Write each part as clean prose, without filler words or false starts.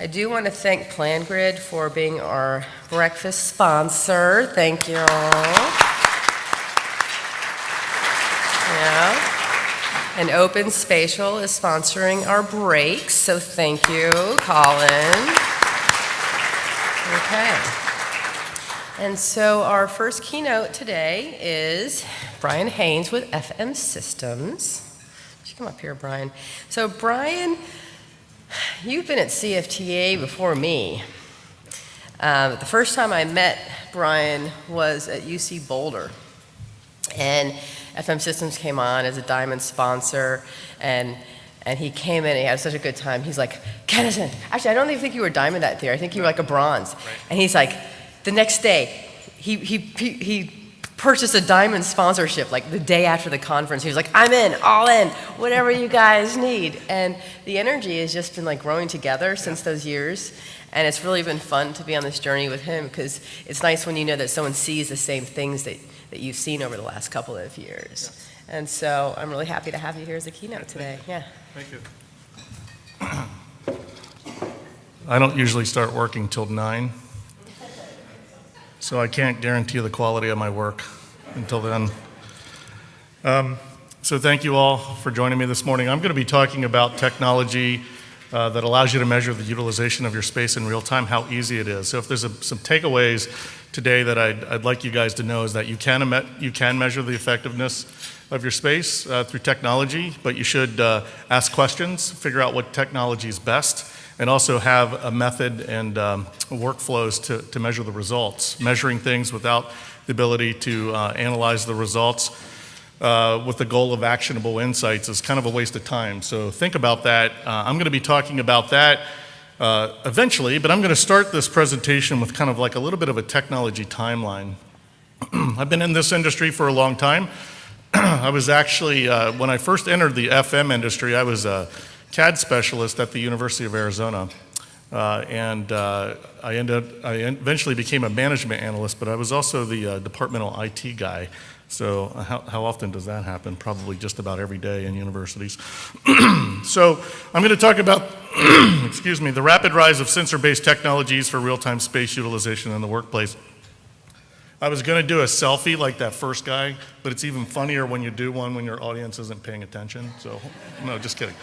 I do want to thank PlanGrid for being our breakfast sponsor. Thank you all. Yeah. And Open Spatial is sponsoring our breaks, so thank you, Colin. Okay. And so our first keynote today is Brian Haynes with FM Systems. You come up here, Brian. So Brian, you've been at CFTA before me. The first time I met Brian was at UC Boulder. And FM Systems came on as a diamond sponsor, and he came in and he had such a good time. He's like, Kennison, actually I don't even think you were a diamond that year. I think you were like a bronze. Right. And he's like, the next day, he purchased a diamond sponsorship like the day after the conference. He was like, I'm in, all in, whatever you guys need. And the energy has just been like growing together since those years. And it's really been fun to be on this journey with him, because it's nice when you know that someone sees the same things that you've seen over the last couple of years. Yeah. And so I'm really happy to have you here as a keynote today. Yeah. Thank you. I don't usually start working till 9. So I can't guarantee the quality of my work until then. So thank you all for joining me this morning. I'm going to be talking about technology that allows you to measure the utilization of your space in real time, how easy it is. So if there's some takeaways today that I'd like you guys to know is that you can measure the effectiveness of your space through technology, but you should ask questions, figure out what technology is best, and also have a method and workflows to measure the results. Measuring things without the ability to analyze the results with the goal of actionable insights is kind of a waste of time. So think about that. I'm going to be talking about that eventually, but I'm going to start this presentation with kind of like a little bit of a technology timeline. I've been in this industry for a long time. I was actually, when I first entered the FM industry, I was a CAD specialist at the University of Arizona, and I eventually became a management analyst, but I was also the departmental IT guy. So how often does that happen? Probably just about every day in universities. So I'm going to talk about, excuse me, the rapid rise of sensor-based technologies for real-time space utilization in the workplace. I was going to do a selfie like that first guy, but it's even funnier when you do one when your audience isn't paying attention. So, no, just kidding.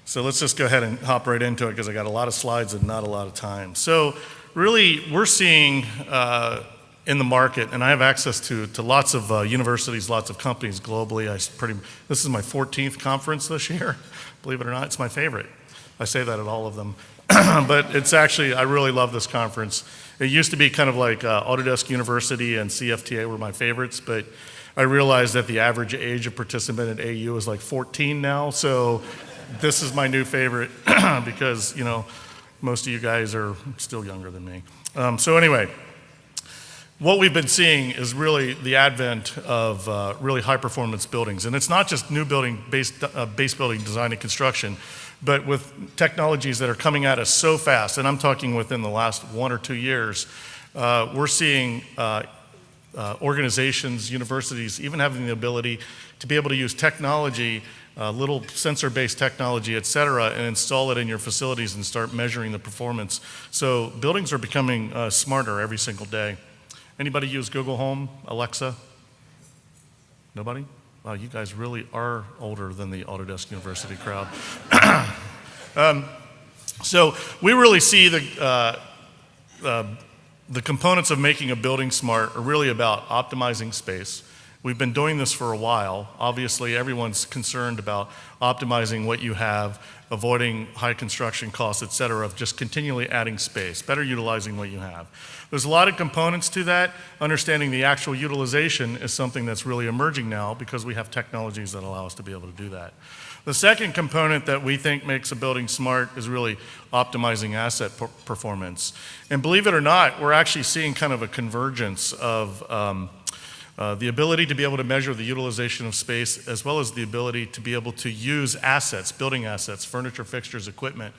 So let's just go ahead and hop right into it, because I got a lot of slides and not a lot of time. So really, we're seeing in the market, and I have access to lots of universities, lots of companies globally. This is my 14th conference this year. Believe it or not, it's my favorite. I say that at all of them. But it's actually, I really love this conference. It used to be kind of like Autodesk University and CFTA were my favorites, but I realized that the average age of participant at AU is like 14 now, so this is my new favorite because, you know, most of you guys are still younger than me. So anyway, what we've been seeing is really the advent of really high-performance buildings, and it's not just new building, base building design and construction, but with technologies that are coming at us so fast, and I'm talking within the last 1 or 2 years, we're seeing organizations, universities, even having the ability to be able to use technology, little sensor-based technology, et cetera, and install it in your facilities and start measuring the performance. So buildings are becoming smarter every single day. Anybody use Google Home, Alexa? Nobody? Wow, you guys really are older than the Autodesk University crowd. So we really see the components of making a building smart are really about optimizing space. We've been doing this for a while. Obviously, everyone's concerned about optimizing what you have, avoiding high construction costs, et cetera, of just continually adding space, better utilizing what you have. There's a lot of components to that. Understanding the actual utilization is something that's really emerging now because we have technologies that allow us to be able to do that. The second component that we think makes a building smart is really optimizing asset performance. And believe it or not, we're actually seeing kind of a convergence of the ability to be able to measure the utilization of space, as well as the ability to be able to use assets, building assets, furniture, fixtures, equipment,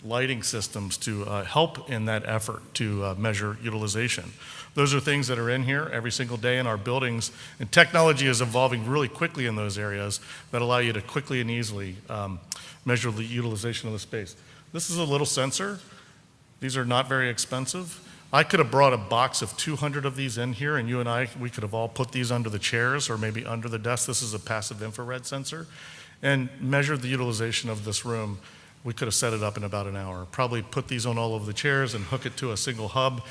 lighting systems to help in that effort to measure utilization. Those are things that are in here every single day in our buildings, and technology is evolving really quickly in those areas that allow you to quickly and easily measure the utilization of the space. This is a little sensor. These are not very expensive. I could have brought a box of 200 of these in here, and you and I, we could have all put these under the chairs or maybe under the desk. This is a passive infrared sensor, and measured the utilization of this room. We could have set it up in about an hour. Probably put these on all over the chairs and hook it to a single hub.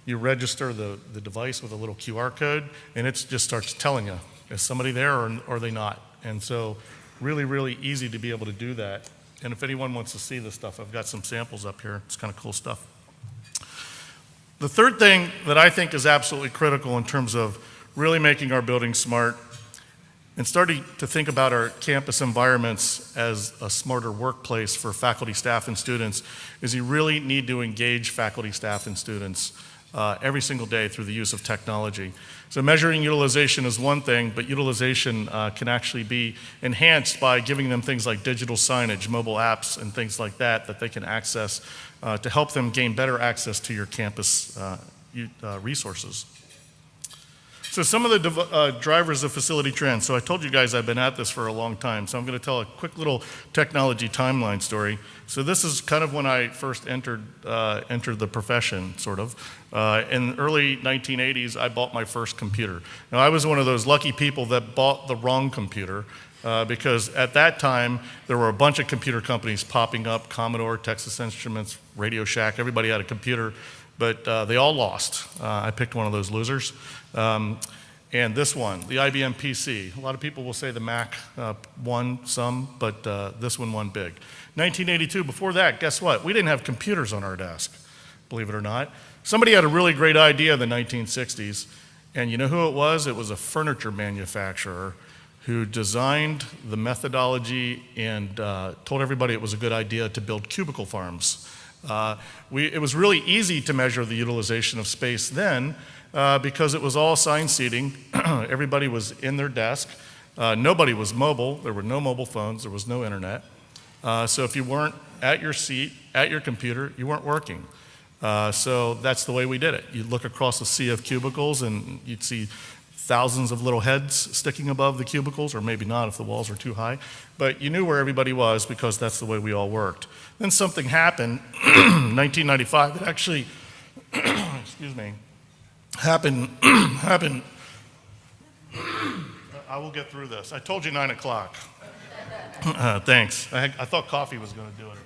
You register the device with a little QR code, and it just starts telling you, is somebody there or are they not? And so really, really easy to be able to do that. And if anyone wants to see this stuff, I've got some samples up here. It's kind of cool stuff. The third thing that I think is absolutely critical in terms of really making our buildings smart and starting to think about our campus environments as a smarter workplace for faculty, staff, and students is you really need to engage faculty, staff, and students every single day through the use of technology. So measuring utilization is one thing, but utilization can actually be enhanced by giving them things like digital signage, mobile apps, and things like that that they can access to help them gain better access to your campus resources. So some of the drivers of facility trends. So I told you guys I've been at this for a long time, so I'm going to tell a quick little technology timeline story. So this is kind of when I first entered the profession, sort of. In the early 1980s, I bought my first computer. Now, I was one of those lucky people that bought the wrong computer because at that time, there were a bunch of computer companies popping up, Commodore, Texas Instruments, Radio Shack, everybody had a computer, but they all lost. I picked one of those losers. And this one, the IBM PC. A lot of people will say the Mac won some, but this one won big. 1982, before that, guess what? We didn't have computers on our desk, believe it or not. Somebody had a really great idea in the 1960s, and you know who it was? It was a furniture manufacturer who designed the methodology and told everybody it was a good idea to build cubicle farms. It was really easy to measure the utilization of space then because it was all assigned seating. Everybody was in their desk. Nobody was mobile. There were no mobile phones. There was no internet. So if you weren't at your seat, at your computer, you weren't working. So that's the way we did it. You'd look across a sea of cubicles and you'd see thousands of little heads sticking above the cubicles, or maybe not if the walls were too high. But you knew where everybody was because that's the way we all worked. Then something happened, 1995, it actually, excuse me, happened, I will get through this. I told you 9 o'clock. Thanks. I thought coffee was going to do it.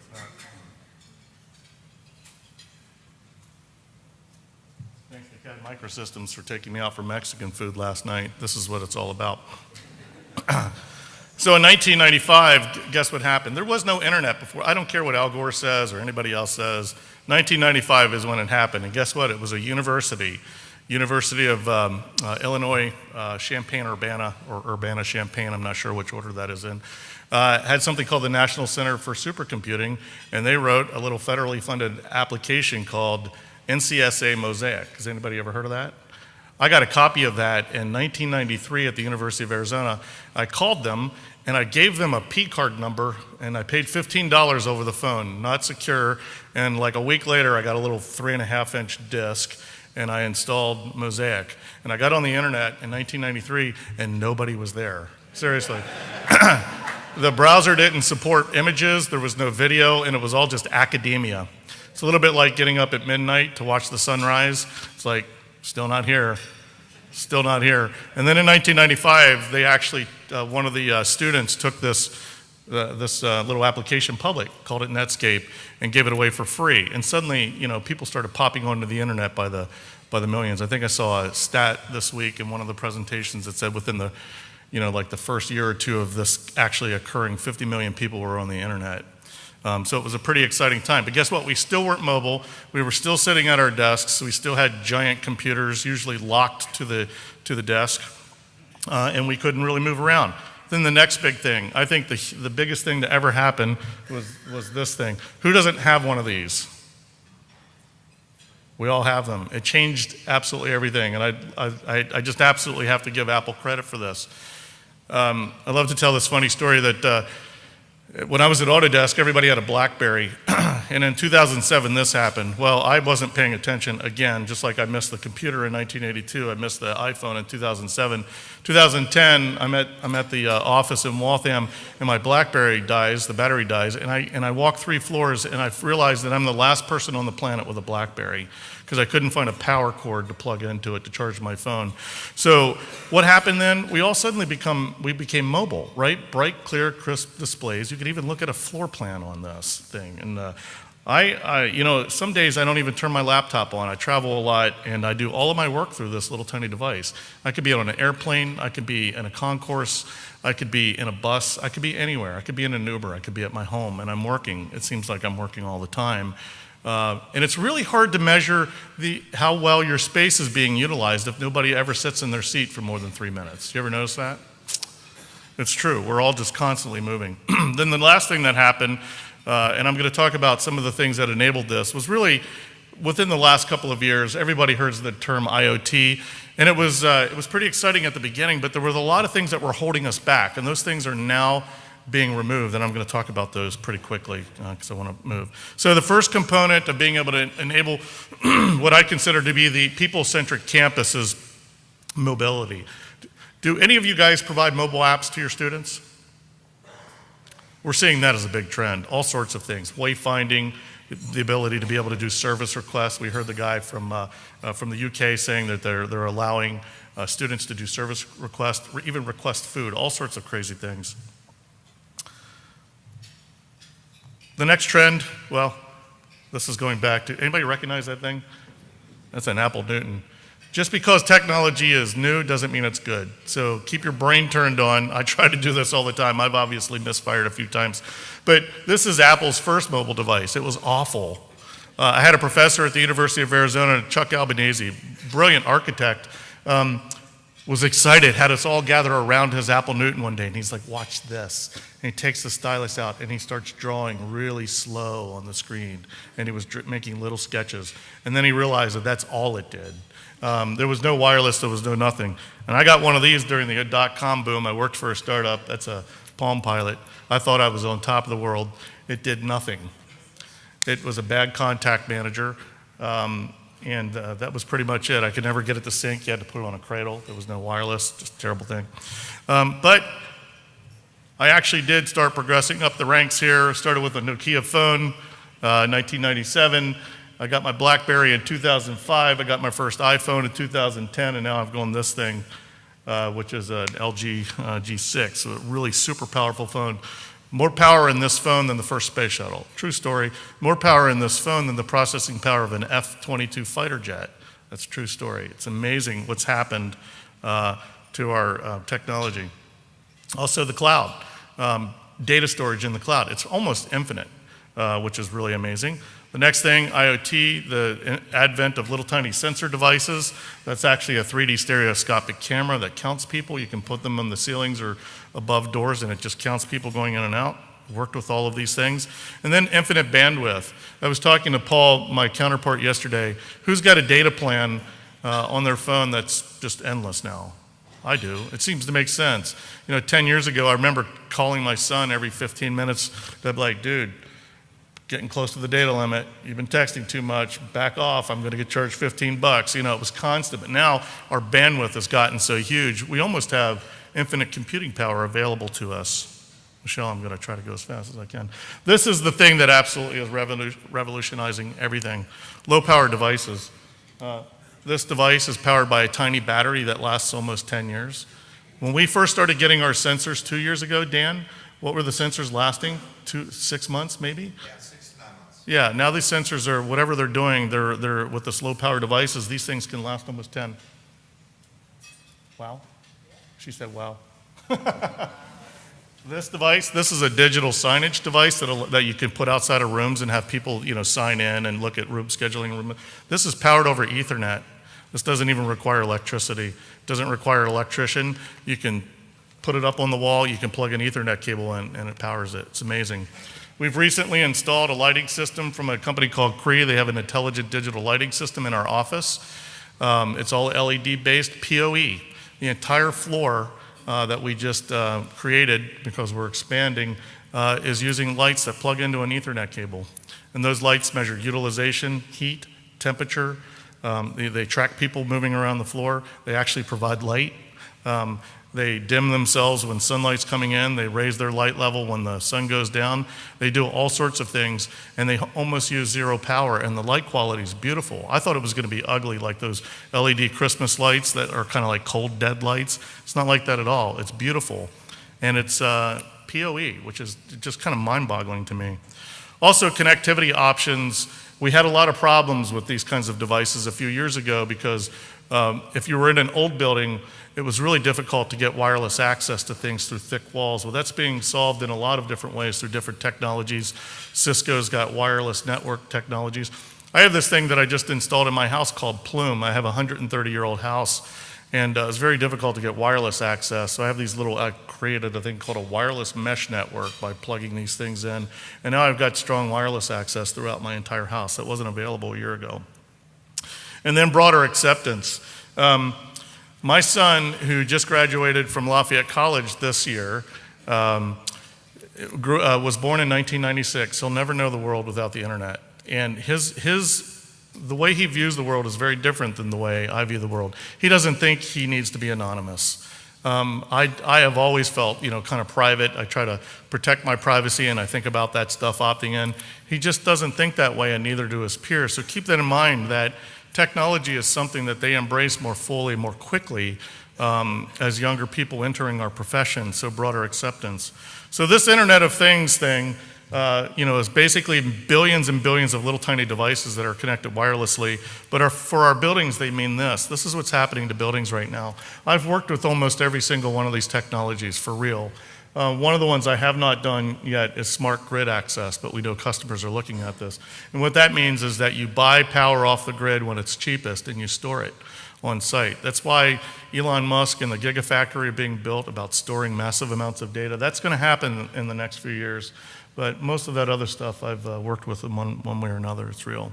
Thanks to CAD Microsystems for taking me out for Mexican food last night. This is what it's all about. So in 1995, guess what happened? There was no internet before. I don't care what Al Gore says or anybody else says. 1995 is when it happened. And guess what? It was a university of Illinois, Champaign-Urbana, or Urbana-Champaign, I'm not sure which order that is in, had something called the National Center for Supercomputing, and they wrote a little federally funded application called NCSA Mosaic. Has anybody ever heard of that? I got a copy of that in 1993 at the University of Arizona. I called them, and I gave them a P-card number, and I paid $15 over the phone, not secure, and like a week later, I got a little 3.5-inch disc, and I installed Mosaic. And I got on the internet in 1993, and nobody was there. Seriously. The browser didn't support images, there was no video, and it was all just academia. It's a little bit like getting up at midnight to watch the sunrise. It's like, still not here, still not here. And then in 1995, they actually, one of the students took this little application public, called it Netscape, and gave it away for free. And suddenly, people started popping onto the internet by the millions. I think I saw a stat this week in one of the presentations that said within the, like the first year or two of this actually occurring, 50 million people were on the internet. So it was a pretty exciting time. But guess what? We still weren't mobile. We were still sitting at our desks. We still had giant computers, usually locked to the desk, and we couldn't really move around. Then the next big thing, I think the biggest thing to ever happen was this thing. Who doesn't have one of these? We all have them. It changed absolutely everything, and I just absolutely have to give Apple credit for this. I love to tell this funny story that when I was at Autodesk, everybody had a BlackBerry, And in 2007, this happened. Well, I wasn't paying attention again, just like I missed the computer in 1982. I missed the iPhone in 2007. 2010, I'm at the office in Waltham, and my BlackBerry dies, the battery dies, and I walk 3 floors, and I realized that I'm the last person on the planet with a BlackBerry, because I couldn't find a power cord to plug into it to charge my phone. So what happened then? We all suddenly became mobile, right? Bright, clear, crisp displays. You could even look at a floor plan on this thing. And some days I don't even turn my laptop on. I travel a lot, and I do all of my work through this little tiny device. I could be on an airplane, I could be in a concourse, I could be in a bus, I could be anywhere. I could be in an Uber, I could be at my home, and I'm working. It seems like I'm working all the time. And it's really hard to measure how well your space is being utilized if nobody ever sits in their seat for more than 3 minutes. You ever notice that? It's true. We're all just constantly moving. Then the last thing that happened, and I'm going to talk about some of the things that enabled this, was really within the last couple of years, everybody heard the term IoT, and it was pretty exciting at the beginning, but there were a lot of things that were holding us back, and those things are now being removed, and I'm going to talk about those pretty quickly because I want to move. So the first component of being able to enable what I consider to be the people-centric campus is mobility. Do any of you guys provide mobile apps to your students? We're seeing that as a big trend, all sorts of things. Wayfinding, the ability to be able to do service requests. We heard the guy from the UK saying that they're allowing students to do service requests, or even request food, all sorts of crazy things. The next trend, well, this is going back to, anybody recognize that thing? That's an Apple Newton. Just because technology is new doesn't mean it's good. So keep your brain turned on. I try to do this all the time. I've obviously misfired a few times. But this is Apple's first mobile device. It was awful. I had a professor at the University of Arizona, Chuck Albanese, brilliant architect, was excited, had us all gather around his Apple Newton one day, and he's like, watch this. And he takes the stylus out, and he starts drawing really slow on the screen, and he was making little sketches. And then he realized that that's all it did. There was no wireless, there was no nothing. And I got one of these during the dot-com boom. I worked for a startup, that's a Palm Pilot. I thought I was on top of the world. It did nothing. It was a bad contact manager. And that was pretty much it. I could never get it to sync. You had to put it on a cradle. There was no wireless, just a terrible thing. But I actually did start progressing up the ranks here. Started with a Nokia phone, 1997. I got my BlackBerry in 2005. I got my first iPhone in 2010, and now I've gone this thing, which is an LG G6. So a really super powerful phone. More power in this phone than the first space shuttle. True story. More power in this phone than the processing power of an F-22 fighter jet. That's a true story. It's amazing what's happened to our technology. Also the cloud. Data storage in the cloud. It's almost infinite, which is really amazing. The next thing, IoT, the advent of little tiny sensor devices. That's actually a 3D stereoscopic camera that counts people. You can put them on the ceilings or above doors, and it just counts people going in and out. Worked with all of these things. And then infinite bandwidth. I was talking to Paul, my counterpart yesterday, who's got a data plan on their phone that's just endless now. I do. It seems to make sense. 10 years ago, I remember calling my son every 15 minutes. I'd be like, dude, getting close to the data limit. You've been texting too much. Back off. I'm going to get charged $15. It was constant. But now our bandwidth has gotten so huge, we almost have infinite computing power available to us. Michelle, I'm going to try to go as fast as I can. This is the thing that absolutely is revolutionizing everything. Low-power devices. This device is powered by a tiny battery that lasts almost 10 years. When we first started getting our sensors 2 years ago, Dan, what were the sensors lasting? 6 months, maybe? Yeah, 6 to 9 months. Yeah, now these sensors are, whatever they're doing, they're with the slow-power devices, these things can last almost 10. Wow. She said, wow. This device, this is a digital signage device that you can put outside of rooms and have people, sign in and look at room scheduling. This is powered over Ethernet. This doesn't even require electricity. It doesn't require an electrician. You can put it up on the wall, you can plug an Ethernet cable in, and it powers it. It's amazing. We've recently installed a lighting system from a company called Cree. They have an intelligent digital lighting system in our office. It's all LED-based PoE. The entire floor that we just created, because we're expanding, is using lights that plug into an Ethernet cable. And those lights measure utilization, heat, temperature. They track people moving around the floor. They actually provide light. They dim themselves when sunlight's coming in. They raise their light level when the sun goes down. They do all sorts of things, and they almost use zero power, and the light quality is beautiful. I thought it was going to be ugly, like those LED Christmas lights that are kind of like cold, dead lights. It's not like that at all. It's beautiful, and it's PoE, which is just kind of mind-boggling to me. Also, connectivity options. We had a lot of problems with these kinds of devices a few years ago because if you were in an old building, it was really difficult to get wireless access to things through thick walls. Well, that's being solved in a lot of different ways through different technologies. Cisco's got wireless network technologies. I have this thing that I just installed in my house called Plume. I have a 130-year-old house, and it's very difficult to get wireless access. So I have these I created a thing called a wireless mesh network by plugging these things in. And now I've got strong wireless access throughout my entire house. That wasn't available a year ago. And then broader acceptance. My son, who just graduated from Lafayette College this year, was born in 1996. He'll never know the world without the internet. And the way he views the world is very different than the way I view the world. He doesn't think he needs to be anonymous. I have always felt, kind of private. I try to protect my privacy, and I think about that stuff opting in. He just doesn't think that way, and neither do his peers. So keep that in mind, that technology is something that they embrace more fully, more quickly as younger people entering our profession, so broader acceptance. So this Internet of Things thing, is basically billions and billions of little tiny devices that are connected wirelessly, but for our buildings, they mean this. This is what's happening to buildings right now. I've worked with almost every single one of these technologies, for real. One of the ones I have not done yet is smart grid access, but we know customers are looking at this. And what that means is that you buy power off the grid when it's cheapest and you store it on site. That's why Elon Musk and the Gigafactory are being built about storing massive amounts of data. That's going to happen in the next few years. But most of that other stuff I've worked with in one way or another. It's real.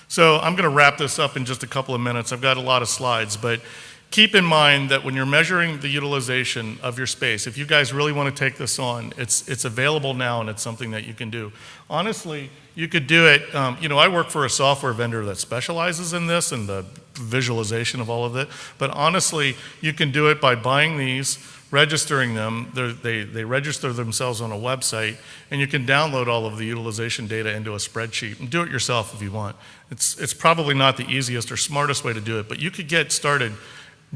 So I'm going to wrap this up in just a couple of minutes. I've got a lot of slides, but keep in mind that when you're measuring the utilization of your space, if you guys really want to take this on, it's available now, and it's something that you can do. Honestly, you could do it. I work for a software vendor that specializes in this and the visualization of all of it. But honestly, you can do it by buying these, registering them. They register themselves on a website, and you can download all of the utilization data into a spreadsheet and do it yourself if you want. It's probably not the easiest or smartest way to do it, but you could get started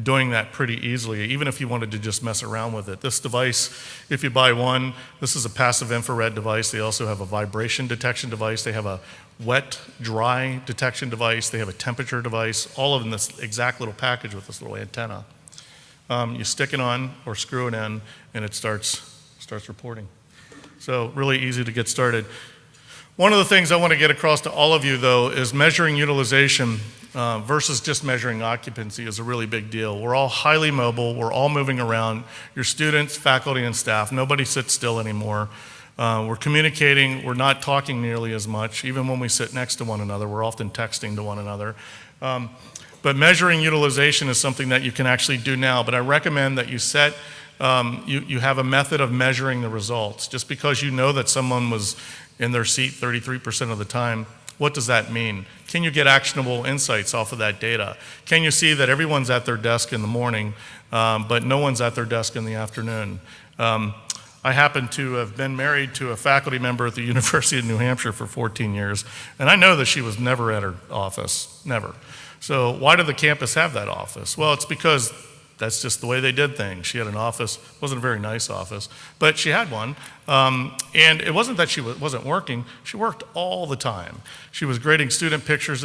doing that pretty easily, even if you wanted to just mess around with it. This device, if you buy one, this is a passive infrared device. They also have a vibration detection device. They have a wet, dry detection device. They have a temperature device, all of them in this exact little package with this little antenna. You stick it on or screw it in, and it starts reporting. So really easy to get started. One of the things I want to get across to all of you, though, is measuring utilization versus just measuring occupancy is a really big deal. We're all highly mobile. We're all moving around. Your students, faculty, and staff, nobody sits still anymore. We're communicating. We're not talking nearly as much. Even when we sit next to one another, we're often texting to one another. But measuring utilization is something that you can actually do now. But I recommend that you you have a method of measuring the results. Just because you know that someone was in their seat 33% of the time, what does that mean? Can you get actionable insights off of that data? Can you see that everyone's at their desk in the morning, but no one's at their desk in the afternoon? I happen to have been married to a faculty member at the University of New Hampshire for 14 years, and I know that she was never at her office, never. So why did the campus have that office? Well, it's because that's just the way they did things. She had an office, wasn't a very nice office, but she had one. And it wasn't that she wasn't working, she worked all the time. She was grading student papers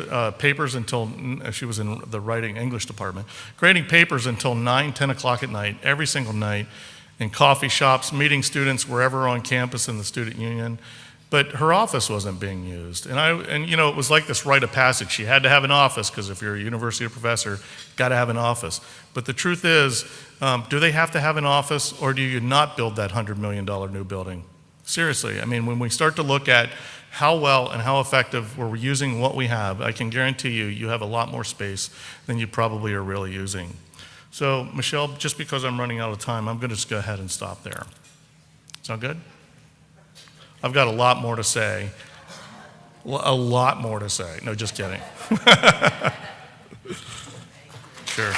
until, she was in the writing English department, grading papers until 9, 10 o'clock at night, every single night, in coffee shops, meeting students wherever on campus in the student union. But her office wasn't being used. And it was like this rite of passage. She had to have an office, because if you're a university professor, got to have an office. But the truth is, do they have to have an office, or do you not build that $100 million new building? Seriously, when we start to look at how well and how effective we're using what we have, I can guarantee you have a lot more space than you probably are really using. So, Michelle, just because I'm running out of time, I'm going to just go ahead and stop there. Sound good? I've got a lot more to say. A lot more to say. No, just kidding. Sure.